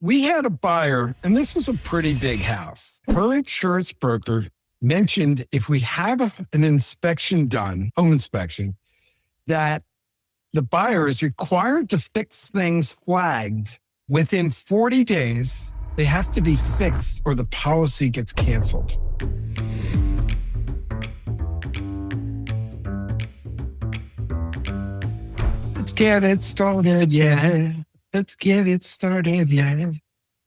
We had a buyer, and this was a pretty big house. Her insurance broker mentioned if we have an inspection done, home inspection, that the buyer is required to fix things flagged within 40 days. They have to be fixed or the policy gets canceled. Let's get it started, yeah. Let's get it started, yeah.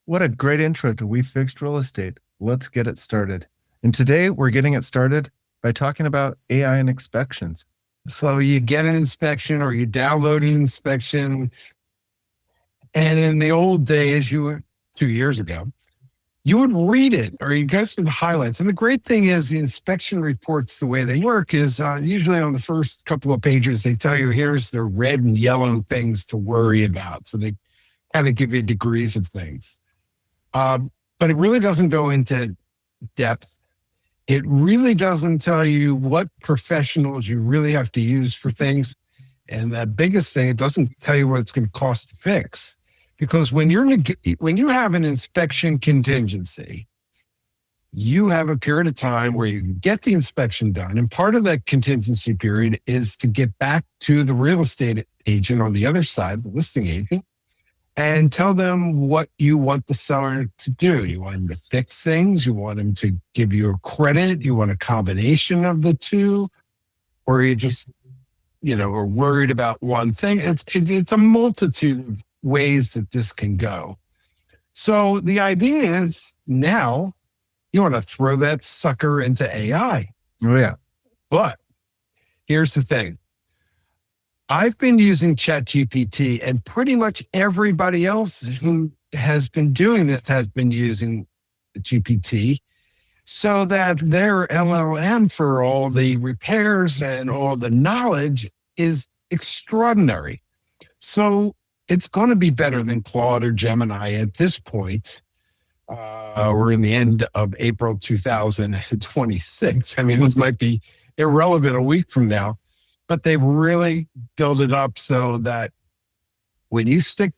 What a great intro to We Fixed Real Estate. Let's get it started. And today we're getting it started by talking about AI and inspections. So you get an inspection or you download an inspection. And in the old days, 2 years ago, you would read it or you go through the highlights. And the great thing is the inspection reports, the way they work is usually on the first couple of pages, they tell you here's the red and yellow things to worry about. So they kind of give you degrees of things. But it really doesn't go into depth. It really doesn't tell you what professionals you really have to use for things. And the biggest thing, it doesn't tell you what it's going to cost to fix. Because when you have an inspection contingency, you have a period of time where you can get the inspection done. And part of that contingency period is to get back to the real estate agent on the other side, the listing agent, and tell them what you want the seller to do. You want them to fix things. You want them to give you a credit. You want a combination of the two, or you just, are worried about one thing. It's a multitude of ways that this can go. So the idea is now you want to throw that sucker into AI. Oh, yeah. But here's the thing. I've been using ChatGPT, and pretty much everybody else who has been doing this has been using GPT, so that their LLM for all the repairs and all the knowledge is extraordinary. So it's going to be better than Claude or Gemini at this point. We're in the end of April 2026. I mean, this might be irrelevant a week from now. But they've really built it up so that when you stick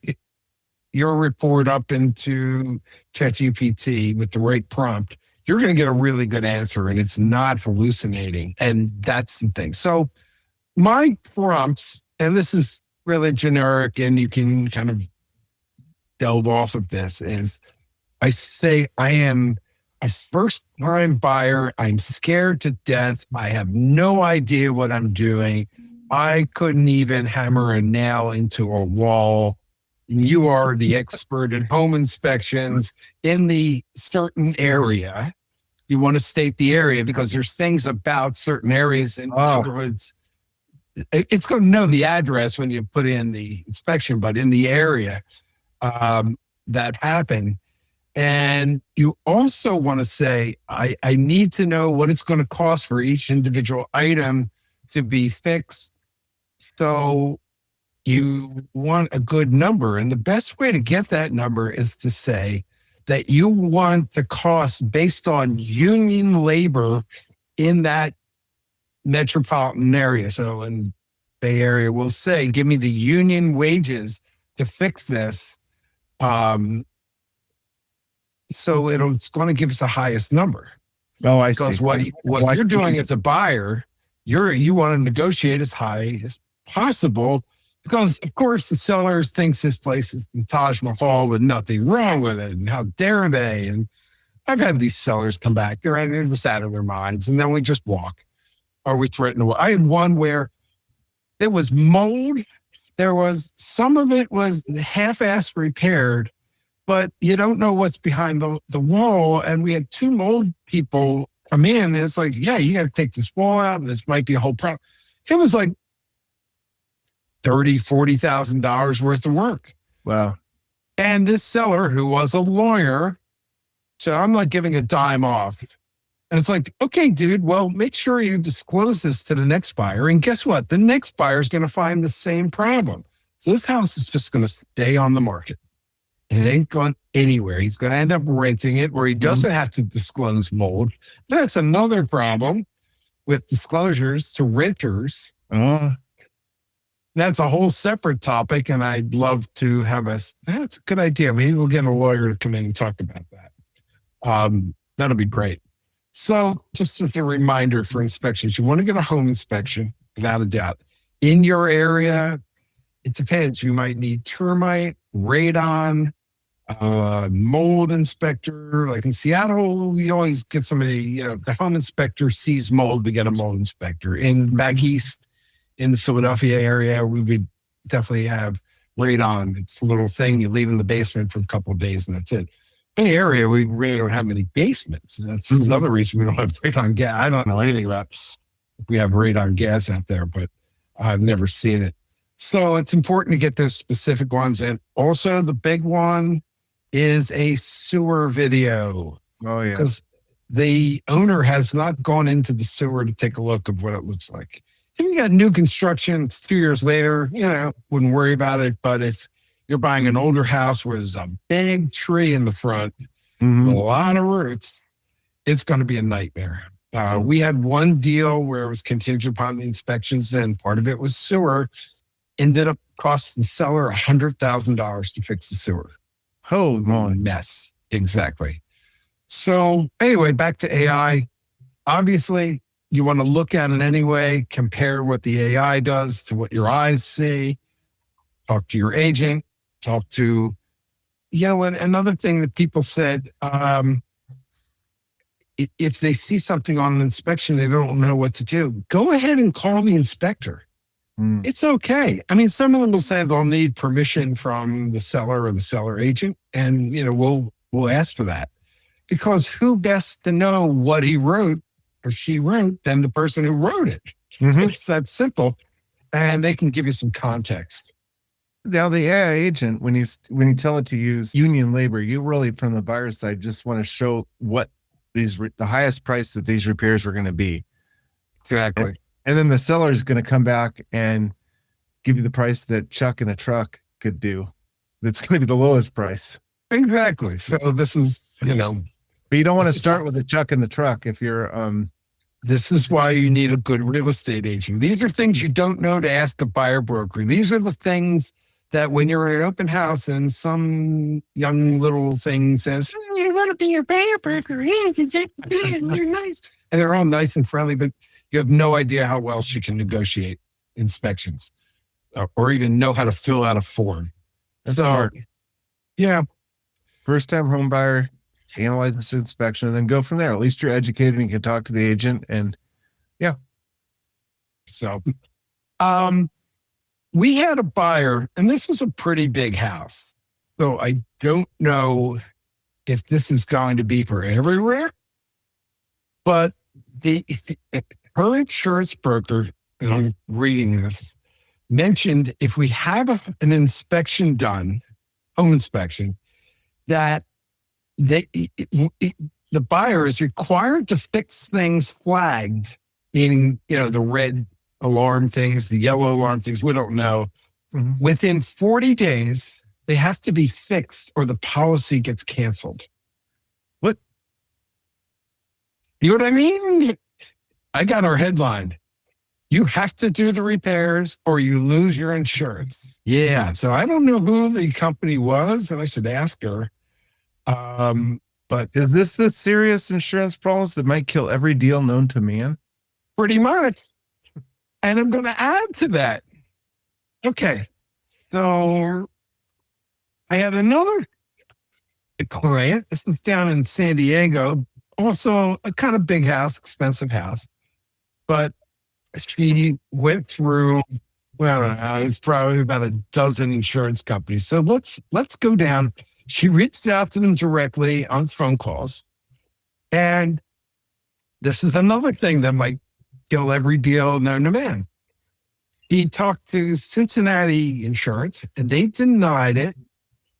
your report up into ChatGPT with the right prompt, you're going to get a really good answer, and it's not hallucinating. And that's the thing. So my prompts, and this is really generic, and you can kind of delve off of this, is I say I am a first-time buyer. I'm scared to death. I have no idea what I'm doing. I couldn't even hammer a nail into a wall. You are the expert in home inspections in the certain area. You want to state the area because there's things about certain areas in neighborhoods. It's going to know the address when you put in the inspection, but in the area that happened. And you also want to say, I need to know what it's going to cost for each individual item to be fixed. So you want a good number. And the best way to get that number is to say that you want the cost based on union labor in that metropolitan area. So in Bay Area, we'll say, give me the union wages to fix this. So it's going to give us the highest number. Oh, I because see. What you're doing as a buyer, you want to negotiate as high as possible because, of course, the seller thinks this place is the Taj Mahal with nothing wrong with it, and how dare they? And I've had these sellers come back. They're just out of their minds, and then we just walk or we threaten to walk. I had one where there was mold. Some of it was half-assed repaired, but you don't know what's behind the wall. And we had 2 mold people come in, and it's like, yeah, you got to take this wall out, and this might be a whole problem. It was like $30,000, $40,000 worth of work. Wow. And this seller, who was a lawyer, so I'm not giving a dime off. And it's like, okay, dude, well, make sure you disclose this to the next buyer. And guess what? The next buyer is going to find the same problem. So this house is just going to stay on the market. It ain't going anywhere. He's going to end up renting it where he doesn't have to disclose mold. That's another problem with disclosures to renters. That's a whole separate topic. And I'd love to have that's a good idea. Maybe we'll get a lawyer to come in and talk about that. That'll be great. So just as a reminder for inspections, you want to get a home inspection without a doubt. In your area, it depends. You might need termite, radon, mold inspector. Like in Seattle, you always get somebody, the home inspector sees mold, we get a mold inspector. In back east, in the Philadelphia area, we would definitely have radon. It's a little thing you leave in the basement for a couple of days and that's it. Bay Area, we really don't have many basements. That's another reason we don't have radon gas. I don't know anything about if we have radon gas out there, but I've never seen it. So it's important to get those specific ones. And also the big one is a sewer video. Oh, yeah. Because the owner has not gone into the sewer to take a look of what it looks like. If you got new construction, it's 2 years later, wouldn't worry about it. But if you're buying an older house where there's a big tree in the front, a lot of roots, it's going to be a nightmare. We had one deal where it was contingent upon the inspections and part of it was sewer. Ended up costing the seller $100,000 to fix the sewer. Oh, mess. Exactly. So anyway, back to AI. Obviously, you want to look at it anyway, compare what the AI does to what your eyes see, talk to your agent, talk to, and another thing that people said, if they see something on an inspection, they don't know what to do, go ahead and call the inspector. It's okay. I mean, some of them will say they'll need permission from the seller or the seller agent, and we'll ask for that, because who best to know what he wrote or she wrote than the person who wrote it? It's that simple, and they can give you some context. Now, the AI agent, when you tell it to use union labor, you really, from the buyer's side, just want to show what the highest price that these repairs are going to be. Exactly. And then the seller is going to come back and give you the price that Chuck in a truck could do. That's going to be the lowest price. Exactly. So this is, but you don't want to start with a Chuck in the truck if you're, this is why you need a good real estate agent. These are things you don't know to ask a buyer broker. These are the things that when you're at an open house and some young little thing says, you want to be a buyer broker. You're nice. And they're all nice and friendly, but you have no idea how well she can negotiate inspections or even know how to fill out a form. That's smart. Yeah. First time home buyer, analyze this inspection and then go from there. At least you're educated and you can talk to the agent and yeah. So, we had a buyer and this was a pretty big house. So I don't know if this is going to be for everywhere, but her insurance broker, and I'm reading this, mentioned if we have an inspection done, home inspection, that the buyer is required to fix things flagged, meaning, the red alarm things, the yellow alarm things, we don't know. Within 40 days, they have to be fixed or the policy gets canceled. What? You know what I mean? I got our headline. You have to do the repairs or you lose your insurance. Yeah. So I don't know who the company was, and I should ask her. But is this the serious insurance problems that might kill every deal known to man? Pretty much. And I'm going to add to that. Okay. So I had another client. This was down in San Diego. Also a kind of big house, expensive house. But she went through, well, I don't know, it's probably about a dozen insurance companies. So let's go down. She reached out to them directly on phone calls. And this is another thing that might kill every deal known to man. He talked to Cincinnati Insurance and they denied it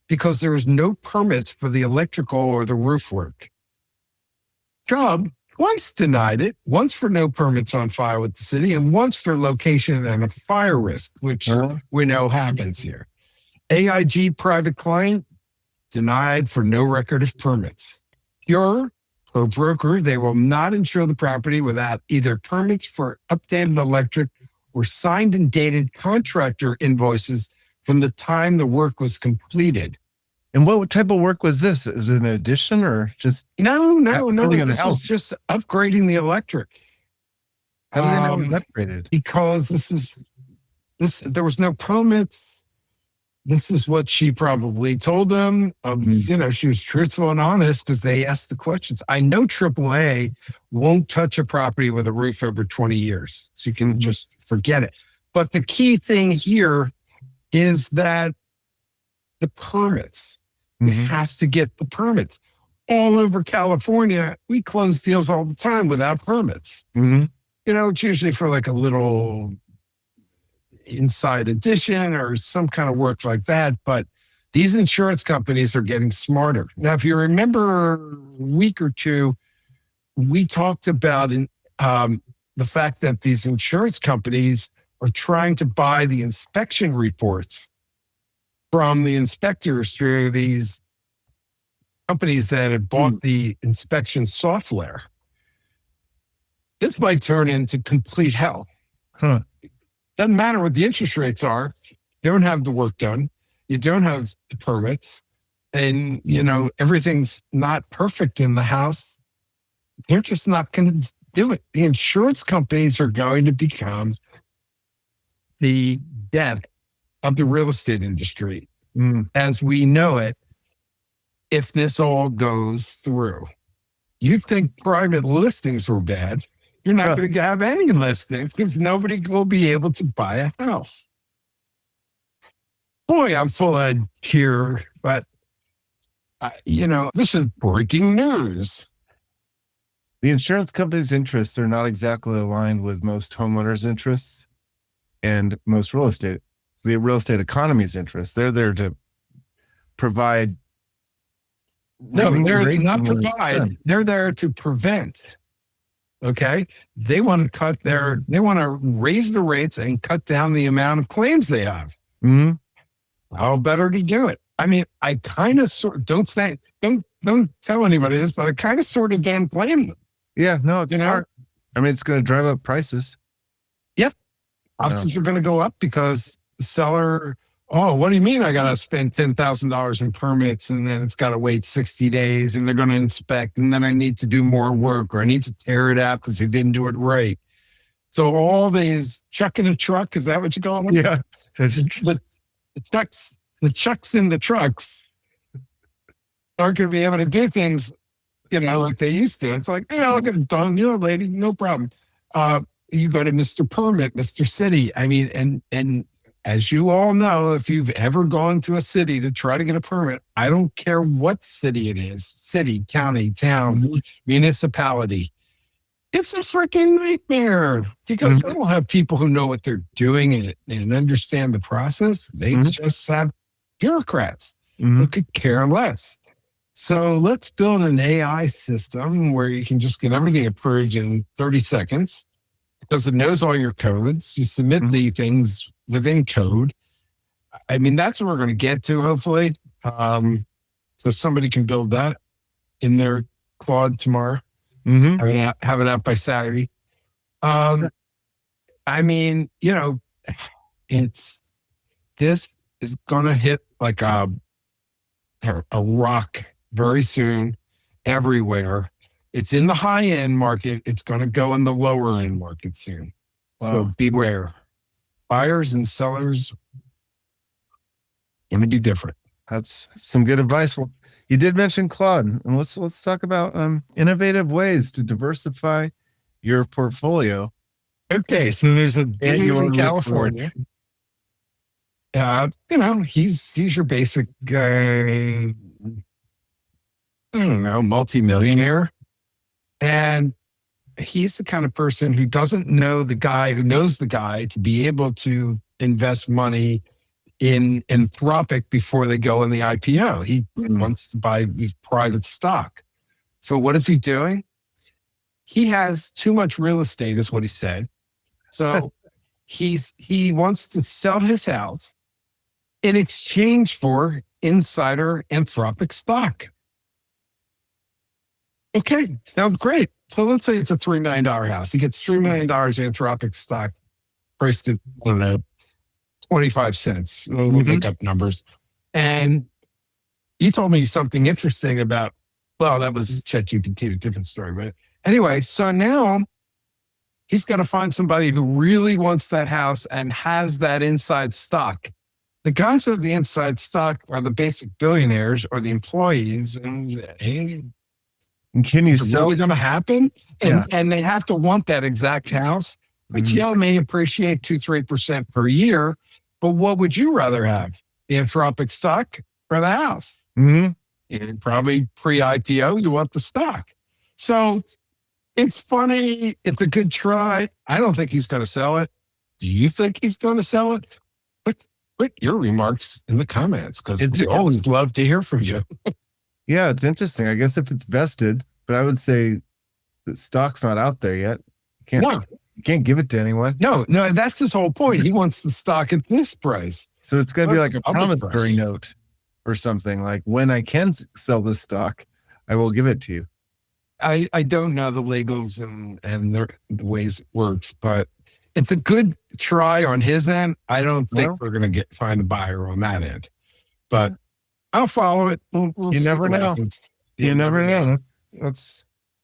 because there was no permits for the electrical or the roof work. Chubb twice denied it, once for no permits on file with the city and once for location and a fire risk, which we know happens here. AIG private client denied for no record of permits. Pure, her broker, they will not insure the property without either permits for updated electric were signed and dated contractor invoices from the time the work was completed. And what type of work was this? Is it an addition or just No. building a This was house? just upgrading the electric. How do they know it was upgraded? Because there was no permits. This is what she probably told them. She was truthful and honest because they asked the questions. I know AAA won't touch a property with a roof over 20 years. So you can just forget it. But the key thing here is that the permits. It has to get the permits. All over California, we close deals all the time without permits. It's usually for like a little inside addition or some kind of work like that. But these insurance companies are getting smarter. Now, if you remember a week or two, we talked about the fact that these insurance companies are trying to buy the inspection reports from the inspectors through these companies that have bought the inspection software. This might turn into complete hell. Doesn't matter what the interest rates are. You don't have the work done. You don't have the permits. And, everything's not perfect in the house. They're just not going to do it. The insurance companies are going to become the death of the real estate industry as we know it if this all goes through. You think private listings were bad. You're not going to have any listings because nobody will be able to buy a house. Boy, I'm full of here, but, this is breaking news. The insurance company's interests are not exactly aligned with most homeowners' interests and most the real estate economy's interests. They're there to provide. No, they're not provide. They're there to prevent. Okay. They want to raise the rates and cut down the amount of claims they have. How better to do it? I mean, I kind of don't tell anybody this, but I kind of sort of don't blame them. Yeah, no, it's smart. I mean, it's going to drive up prices. Yep. Houses are going to go up because the seller, what do you mean I got to spend $10,000 in permits and then it's got to wait 60 days and they're going to inspect and then I need to do more work or I need to tear it out because they didn't do it right. So all these chucking a truck, is that what you call them? Yeah. The chucks in the trucks aren't going to be able to do things like they used to. It's like, I'll get it done. Lady, no problem. You go to Mr. Permit, Mr. City. I mean, and as you all know, if you've ever gone to a city to try to get a permit, I don't care what city it is, city, county, town, municipality. It's a freaking nightmare because they don't have people who know what they're doing and understand the process. They just have bureaucrats who could care less. So let's build an AI system where you can just get everything approved in 30 seconds because it knows all your codes. You submit the things within code. I mean, that's what we're going to get to, hopefully. So somebody can build that in their Claude tomorrow. Have it out by Saturday. I mean, this is going to hit like a rock very soon everywhere. It's in the high end market. It's going to go in the lower end market soon. Wow. So beware. Buyers and sellers going to be different. That's some good advice. Well, you did mention Claude, and let's talk about innovative ways to diversify your portfolio. Okay, so there's a dude in California. He's your basic guy. Multimillionaire. And he's the kind of person who doesn't know the guy who knows the guy to be able to invest money in Anthropic before they go in the IPO. He wants to buy these private stock. So what is he doing? He has too much real estate, is what he said. So he wants to sell his house in exchange for insider Anthropic stock. Okay, sounds great. So let's say it's a $3 million house. He gets $3 million Anthropic stock. priced at, I don't know, 25 cents. We'll make up numbers. And he told me something interesting about, well, that was ChatGPT, a different story. But anyway, so now he's got to find somebody who really wants that house and has that inside stock. The guys with the inside stock are the basic billionaires or the employees. And hey, can you it's really going to happen? And they have to want that exact house, which may appreciate 2-3% per year. But what would you rather have? The Anthropic stock or the house? And probably pre-IPO, you want the stock. So it's funny. It's a good try. I don't think he's going to sell it. Do you think he's going to sell it? Put your remarks in the comments because we always love to hear from you. Yeah, it's interesting. I guess if it's vested, but I would say the stock's not out there yet. You can't give it to anyone. No, that's his whole point. He wants the stock at this price. So it's going to be like a promissory note or something like, when I can sell this stock, I will give it to you. I don't know the legals and the ways it works, but it's a good try on his end. I don't think we're going to find a buyer on that end, but I'll follow it. We'll you never know. You never know.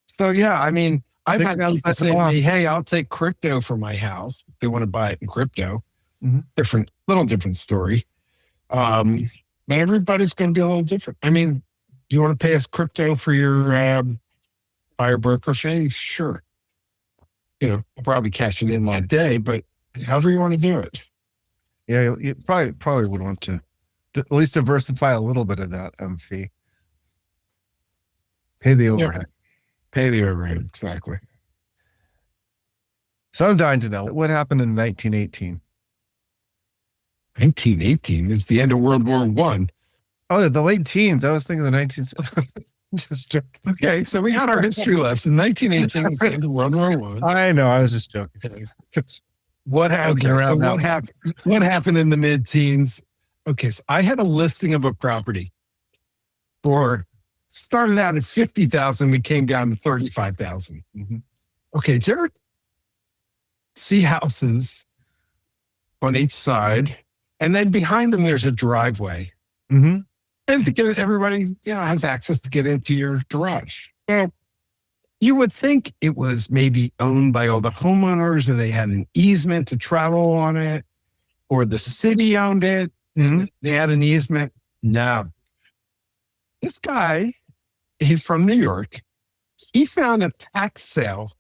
So yeah. I mean, I've had people say to me, "Hey, I'll take crypto for my house." They want to buy it in crypto. Little different story. Everybody's going to be a little different. I mean, you want to pay us crypto for your buyer brokerage fee? Sure. I'll probably cash it in that day, but however you want to do it. Yeah, you probably would want to at least diversify a little bit of that fee. Pay the overhead. Pay the overhead, exactly. So I'm dying to know what happened in 1918. 1918 is the end of World War I. Oh, the late teens. I was thinking the 19th. Just joking. Okay, so we got our history lesson. 1918 was the end of World War I. I know, I was just joking. What happened? What happened in the mid-teens? Okay, so I had a listing of a property started out at 50,000. We came down to 35,000. Okay, did you ever see houses on each side, and then behind them there's a driveway, and because everybody has access to get into your garage. Well, you would think it was maybe owned by all the homeowners, or they had an easement to travel on it, or the city owned it. They had an easement. No. This guy, he's from New York. He found a tax sale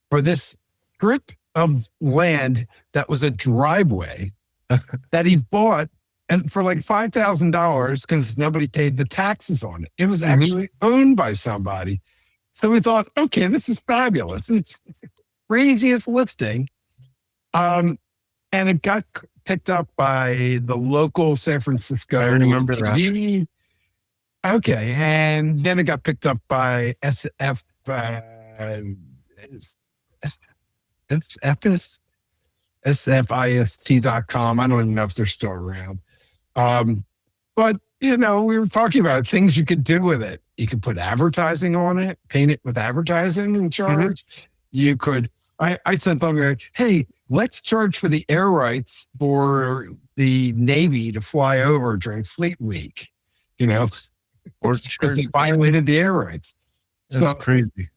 for this strip of land that was a driveway that he bought and for like $5,000 because nobody paid the taxes on it. It was actually owned by somebody. So we thought, okay, this is fabulous. It's the craziest listing. And it got picked up by the local San Francisco. I remember that. Okay. And then it got picked up by sfist.com. I don't even know if they're still around. But, we were talking about things you could do with it. You could put advertising on it, paint it with advertising and charge. You could, I said something like, hey, let's charge for the air rights for the Navy to fly over during Fleet Week, or because they violated the air rights. That's crazy.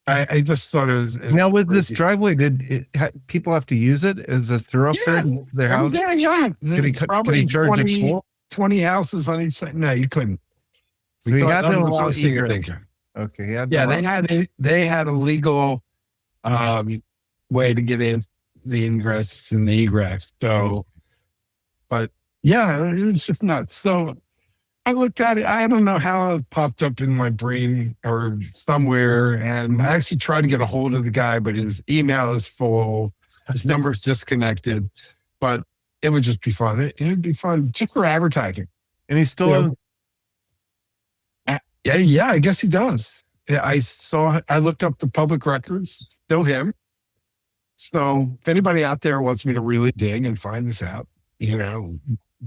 I just thought it was now with crazy. This driveway, did people have to use it as a thoroughfare in their house? Yeah. Could he charge 20 houses on each side? No, you couldn't. So he had no law egress. Okay. They had a legal way to get in the ingress and the egress. So, but yeah, it's just nuts. So I looked at it. I don't know how it popped up in my brain or somewhere. And I actually tried to get a hold of the guy, but his email is full. His number's disconnected. But it would just be fun. It would be fun just for advertising. And he's still... Yeah, I guess he does. I looked up the public records, still him. So if anybody out there wants me to really dig and find this out,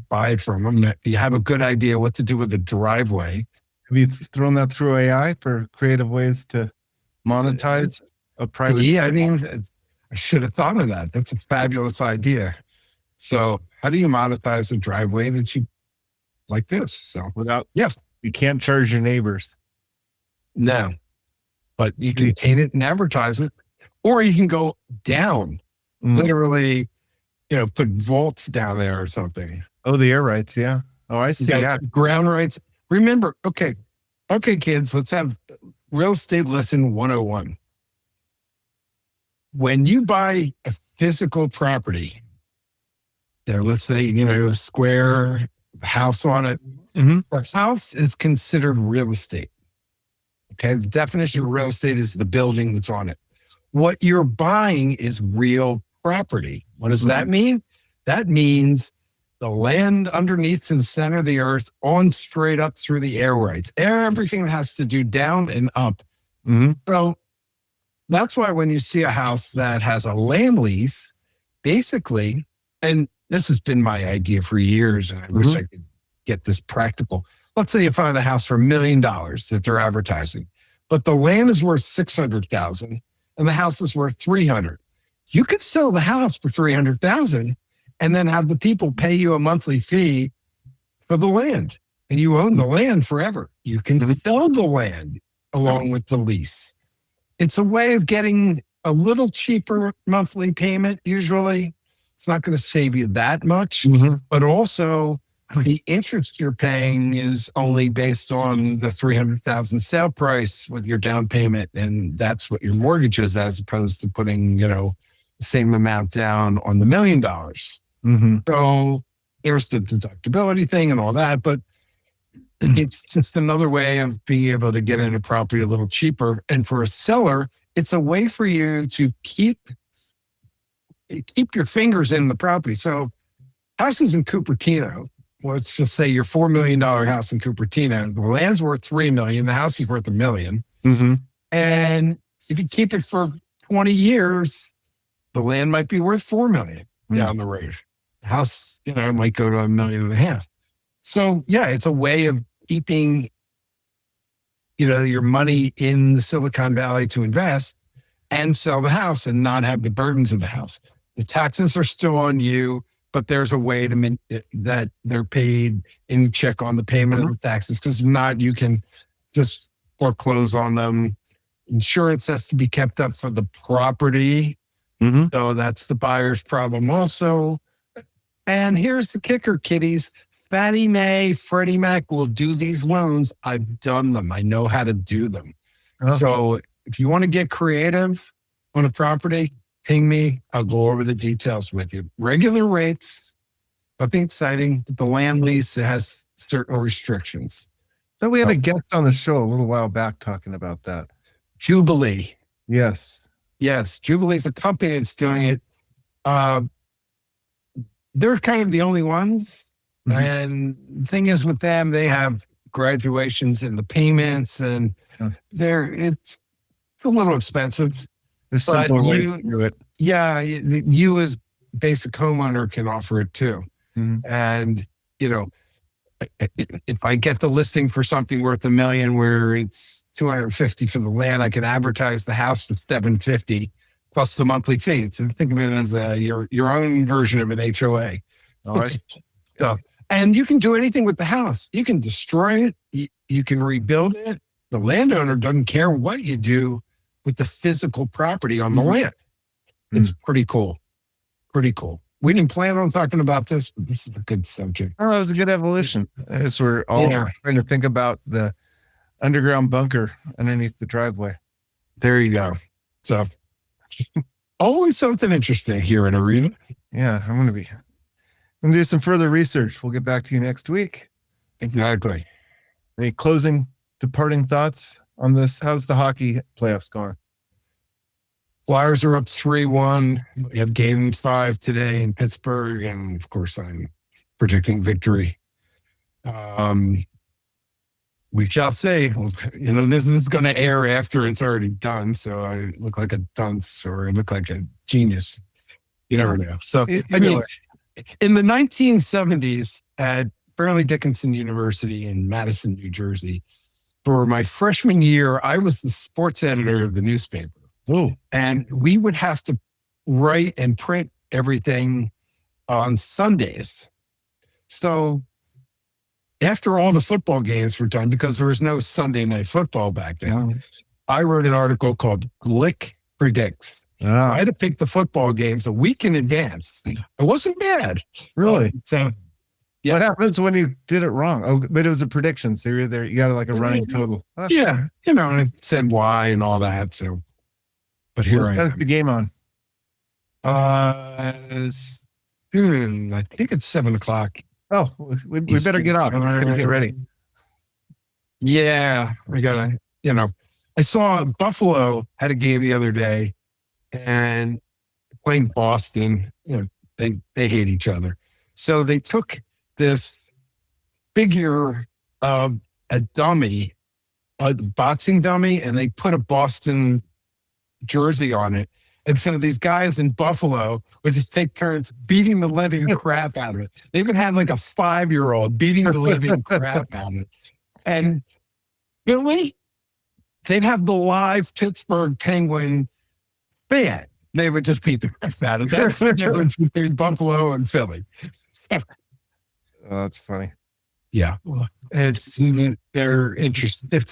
buy it from him. You have a good idea what to do with the driveway. Have you thrown that through AI for creative ways to monetize a private? Yeah, I mean, I should have thought of that. That's a fabulous idea. So how do you monetize a driveway that you like this? So Without, yeah, you can't charge your neighbors. no, but you can paint it and advertise it, or you can go down, literally, put vaults down there or something. Oh, the air rights. Yeah. Oh, I see. Yeah. Ground rights. Remember, okay, kids, let's have real estate lesson 101. When you buy a physical property, there, let's say, a square house on it, the house is considered real estate. Okay. The definition of real estate is the building that's on it. What you're buying is real property. What does that mean? That means the land underneath in the center of the earth on straight up through the air rights. Everything has to do down and up. So that's why when you see a house that has a land lease, basically, and this has been my idea for years, and I wish I could get this practical. Let's say you find a house for $1 million that they're advertising, but the land is worth $600,000 and the house is worth $300,000. You could sell the house for $300,000 and then have the people pay you a monthly fee for the land, and you own the land forever. You can sell the land along with the lease. It's a way of getting a little cheaper monthly payment. Usually it's not going to save you that much, but also the interest you're paying is only based on the $300,000 sale price with your down payment. And that's what your mortgage is, as opposed to putting, the same amount down on the $1 million. So there's the deductibility thing and all that, but it's just another way of being able to get into property a little cheaper. And for a seller, it's a way for you to keep your fingers in the property. So houses in Cupertino, let's just say your $4 million house in Cupertino, the land's worth $3 million, the house is worth $1 million. And if you keep it for 20 years, the land might be worth $4 million down the road. The house, might go to $1.5 million. So yeah, it's a way of keeping, your money in the Silicon Valley to invest and sell the house and not have the burdens of the house. The taxes are still on you, but there's a way to that they're paid and you check on the payment of the taxes, because if not, you can just foreclose on them. Insurance has to be kept up for the property. So that's the buyer's problem also. And here's the kicker, kiddies. Fannie Mae, Freddie Mac will do these loans. I've done them. I know how to do them. So if you want to get creative on a property, ping me. I'll go over the details with you. Regular rates, nothing exciting. The land lease has certain restrictions. So we had a guest on the show a little while back talking about that. Jubilee. Yes. Jubilee's a company that's doing it. They're kind of the only ones. And the thing is with them, they have graduations in the payments, and it's a little expensive. There's simpler way to do it. Yeah, you as basic homeowner can offer it too. And, if I get the listing for something worth $1 million where it's $250 for the land, I can advertise the house for $750 plus the monthly fee. So think of it as your own version of an HOA. All right. So, and you can do anything with the house. You can destroy it. You can rebuild it. The landowner doesn't care what you do with the physical property on the land. It's pretty cool. We didn't plan on talking about this, but this is a good subject. Oh, that was a good evolution. As we're all trying to think about the underground bunker underneath the driveway. There you go. So always something interesting here in Arrivva. Yeah, I'm going to do some further research. We'll get back to you next week. Exactly. Any closing, departing thoughts on this? How's the hockey playoffs going? Flyers are up 3-1. We have game 5 today in Pittsburgh. And of course, I'm predicting victory. We shall say, this is going to air after it's already done. So I look like a dunce or I look like a genius. You never know. So, in the 1970s at Fairleigh Dickinson University in Madison, New Jersey, for my freshman year, I was the sports editor of the newspaper. And we would have to write and print everything on Sundays. So after all the football games were done, because there was no Sunday night football back then, I wrote an article called Glick Predicts. I had to pick the football games a week in advance. It wasn't bad. Really? So yeah. What happens when you did it wrong? Oh, but it was a prediction. So you're there, you got like a running total. Yeah. And it said why and all that. So, but here I am. The game on? I think it's 7:00. Oh, we better get off. Get ready. Yeah. I gotta, I saw Buffalo had a game the other day and playing Boston, they hate each other. So they took this figure of a dummy, a boxing dummy, and they put a Boston jersey on it. And so these guys in Buffalo would just take turns beating the living crap out of it. They even had like a 5-year-old beating the living crap out of it. And Billy, they'd have the live Pittsburgh Penguin fan. They would just beat the crap out of it. That's the difference between Buffalo and Philly. Oh, that's funny. Yeah. It's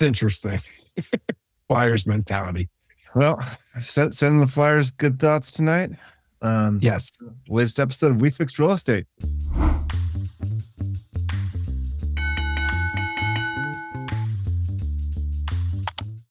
interesting. Flyers mentality. Well, sending the Flyers good thoughts tonight. Yes. Latest episode of We Fixed Real Estate.